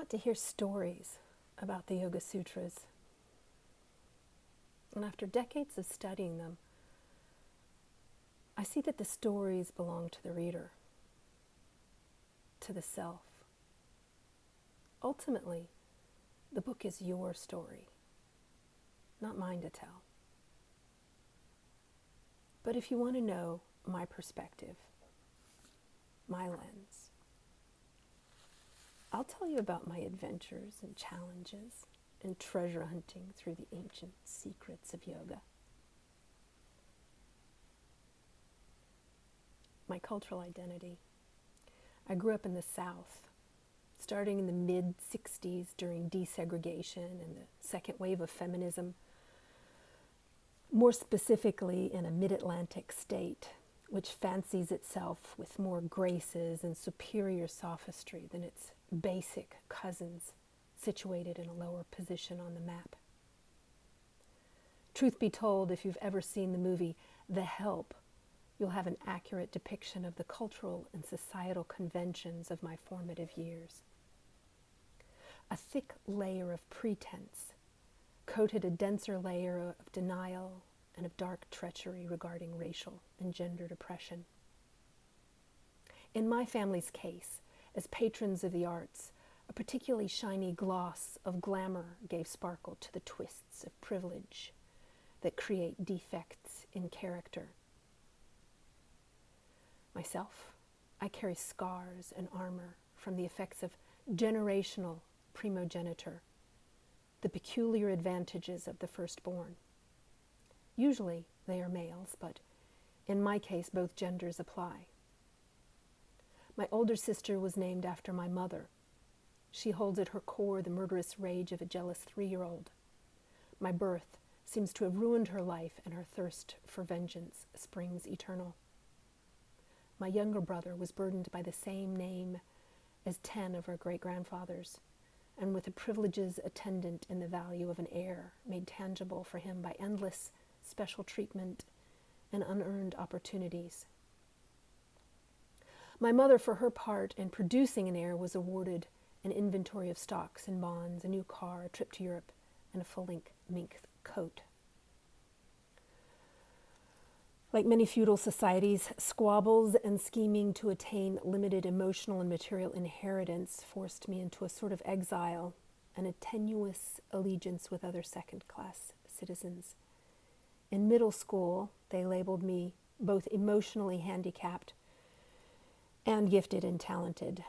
want to hear stories about the Yoga Sutras. And after decades of studying them, I see that the stories belong to the reader, to the self. Ultimately, the book is your story, not mine to tell. But if you want to know my perspective, my lens, I'll tell you about my adventures and challenges and treasure hunting through the ancient secrets of yoga. My cultural identity. I grew up in the South, starting in the mid-60s during desegregation and the second wave of feminism, more specifically in a mid-Atlantic state, which fancies itself with more graces and superior sophistry than its basic cousins situated in a lower position on the map. Truth be told, if you've ever seen the movie The Help, you'll have an accurate depiction of the cultural and societal conventions of my formative years. A thick layer of pretense coated a denser layer of denial and of dark treachery regarding racial and gendered oppression. In my family's case, as patrons of the arts, a particularly shiny gloss of glamour gave sparkle to the twists of privilege that create defects in character. Myself, I carry scars and armor from the effects of generational primogeniture, the peculiar advantages of the firstborn. Usually they are males, but in my case both genders apply. My older sister was named after my mother. She holds at her core the murderous rage of a jealous 3-year-old. My birth seems to have ruined her life, and her thirst for vengeance springs eternal. My younger brother was burdened by the same name as 10 of her great-grandfathers, and with the privileges attendant in the value of an heir made tangible for him by endless special treatment and unearned opportunities. My mother, for her part in producing an heir, was awarded an inventory of stocks and bonds, a new car, a trip to Europe, and a full-length mink coat. Like many feudal societies, squabbles and scheming to attain limited emotional and material inheritance forced me into a sort of exile and a tenuous allegiance with other second-class citizens. In middle school, they labeled me both emotionally handicapped and gifted and talented.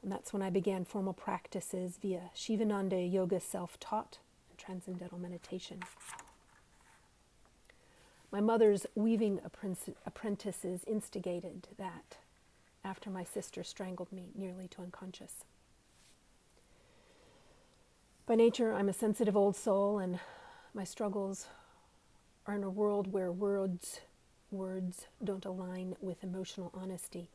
And that's when I began formal practices via Shivananda yoga self-taught and transcendental meditation. My mother's weaving apprentices instigated that after my sister strangled me nearly to unconscious. By nature, I'm a sensitive old soul, and my struggles are in a world where words don't align with emotional honesty.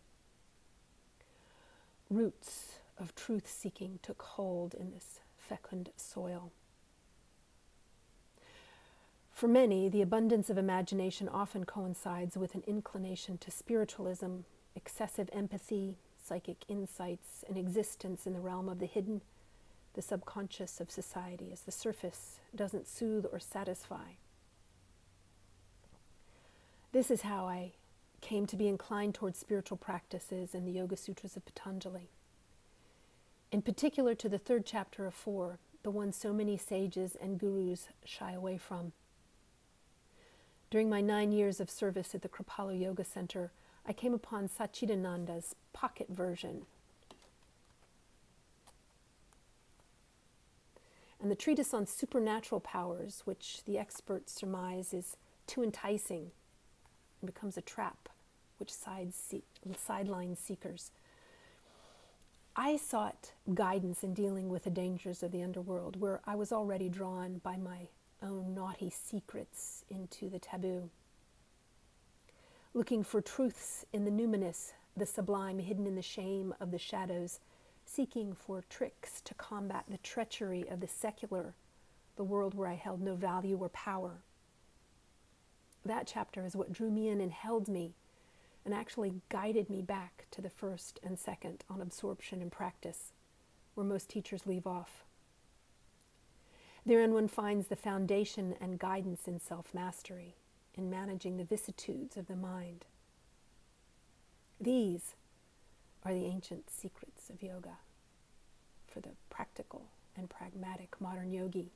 Roots of truth-seeking took hold in this fecund soil. For many, the abundance of imagination often coincides with an inclination to spiritualism, excessive empathy, psychic insights, and existence in the realm of the hidden, the subconscious of society, as the surface doesn't soothe or satisfy. This is how I came to be inclined towards spiritual practices in the Yoga Sutras of Patanjali. In particular to the 3rd chapter of 4, the one so many sages and gurus shy away from. During my 9 years of service at the Kripalu Yoga Center, I came upon Satchidananda's pocket version. And the treatise on supernatural powers, which the experts surmise is too enticing and becomes a trap which sidelines seekers. I sought guidance in dealing with the dangers of the underworld, where I was already drawn by my own naughty secrets into the taboo. Looking for truths in the numinous, the sublime hidden in the shame of the shadows, seeking for tricks to combat the treachery of the secular, the world where I held no value or power. That chapter is what drew me in and held me, and actually guided me back to the 1st and 2nd on absorption and practice, where most teachers leave off. Therein one finds the foundation and guidance in self-mastery, in managing the vicissitudes of the mind. These are the ancient secrets of yoga for the practical and pragmatic modern yogi.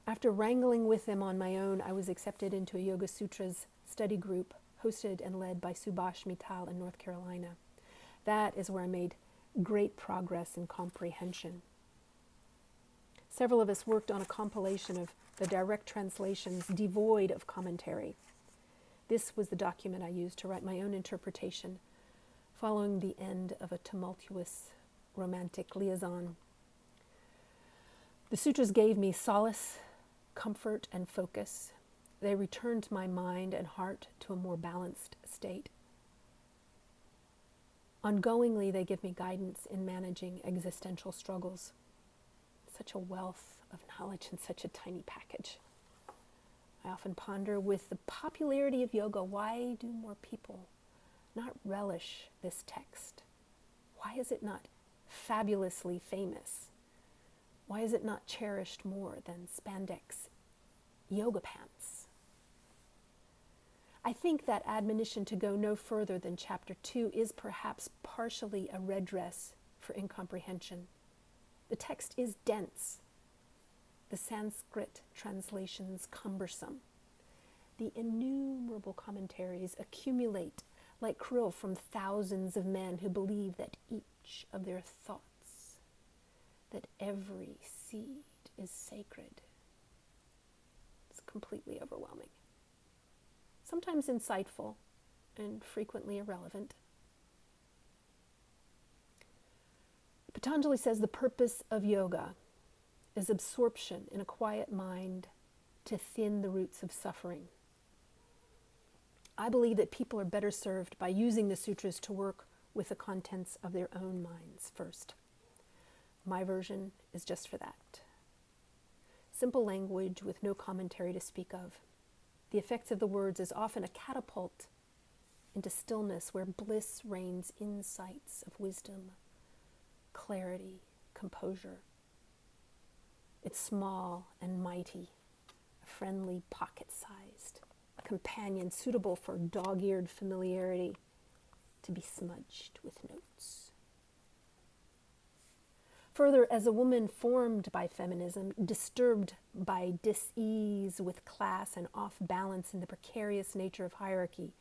After wrangling with them on my own, I was accepted into a Yoga Sutras study group hosted and led by Subhash Mittal in North Carolina. That is where I made great progress in comprehension. Several of us worked on a compilation of the direct translations devoid of commentary. This was the document I used to write my own interpretation following the end of a tumultuous romantic liaison. The sutras gave me solace, comfort, and focus. They returned my mind and heart to a more balanced state. Ongoingly, they give me guidance in managing existential struggles. Such a wealth of knowledge in such a tiny package. I often ponder, with the popularity of yoga, why do more people not relish this text? Why is it not fabulously famous? Why is it not cherished more than spandex yoga pants? I think that admonition to go no further than chapter 2 is perhaps partially a redress for incomprehension. The text is dense. The Sanskrit translations cumbersome. The innumerable commentaries accumulate like krill from thousands of men who believe that each of their thoughts, that every seed is sacred. It's completely overwhelming. Sometimes insightful and frequently irrelevant. Patanjali says the purpose of yoga is absorption in a quiet mind to thin the roots of suffering. I believe that people are better served by using the sutras to work with the contents of their own minds first. My version is just for that. Simple language with no commentary to speak of. The effects of the words is often a catapult into stillness where bliss reigns, insights of wisdom, clarity, composure. It's small and mighty, friendly, pocket-sized, a companion suitable for dog-eared familiarity, to be smudged with notes. Further, as a woman formed by feminism, disturbed by dis-ease with class and off-balance in the precarious nature of hierarchy,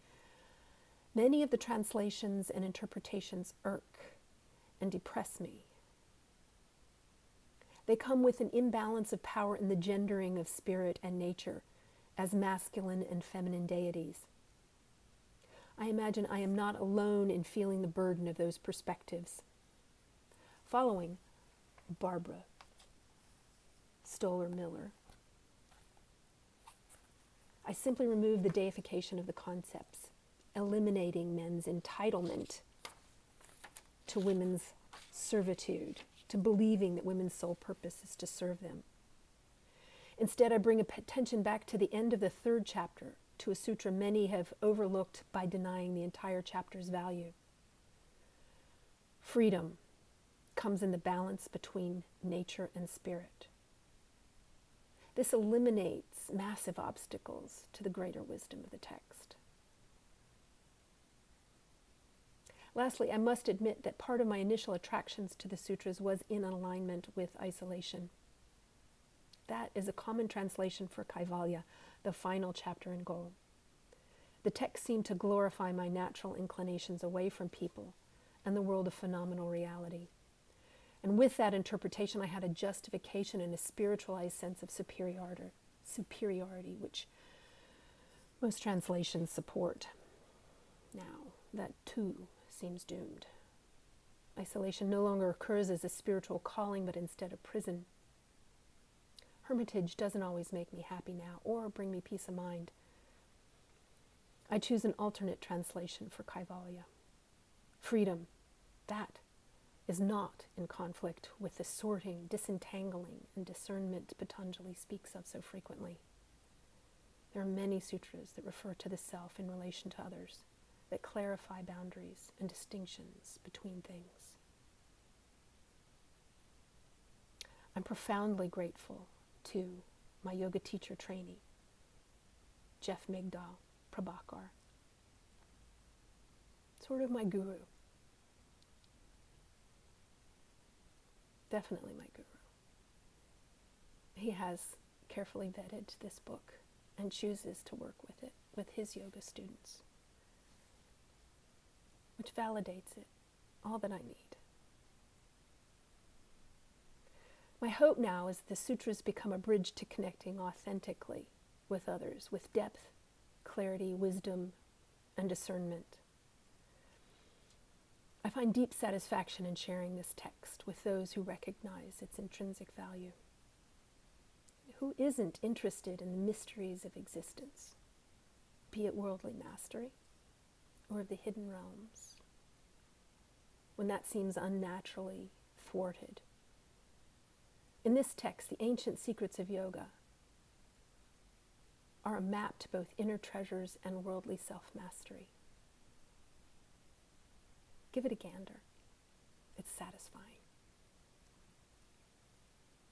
many of the translations and interpretations irk and depress me. They come with an imbalance of power in the gendering of spirit and nature as masculine and feminine deities. I imagine I am not alone in feeling the burden of those perspectives. Following Barbara Stoller-Miller, I simply remove the deification of the concepts, eliminating men's entitlement to women's servitude, to believing that women's sole purpose is to serve them. Instead, I bring attention back to the end of the 3rd chapter, to a sutra many have overlooked by denying the entire chapter's value. Freedom comes in the balance between nature and spirit. This eliminates massive obstacles to the greater wisdom of the text. Lastly, I must admit that part of my initial attractions to the sutras was in alignment with isolation. That is a common translation for Kaivalya, the final chapter and goal. The text seemed to glorify my natural inclinations away from people and the world of phenomenal reality. And with that interpretation, I had a justification and a spiritualized sense of superiority, which most translations support. Now, that too seems doomed. Isolation no longer occurs as a spiritual calling, but instead a prison. Hermitage doesn't always make me happy now or bring me peace of mind. I choose an alternate translation for Kaivalya. Freedom, that is not in conflict with the sorting, disentangling, and discernment Patanjali speaks of so frequently. There are many sutras that refer to the self in relation to others, that clarify boundaries and distinctions between things. I'm profoundly grateful to my yoga teacher trainee, Jeff Migdal Prabhakar, sort of my guru. Definitely my guru. He has carefully vetted this book and chooses to work with it, with his yoga students, which validates it, all that I need. My hope now is the sutras become a bridge to connecting authentically with others, with depth, clarity, wisdom, and discernment. I find deep satisfaction in sharing this text with those who recognize its intrinsic value. Who isn't interested in the mysteries of existence, be it worldly mastery or of the hidden realms, when that seems unnaturally thwarted? In this text, the ancient secrets of yoga are a map to both inner treasures and worldly self-mastery. Give it a gander. It's satisfying.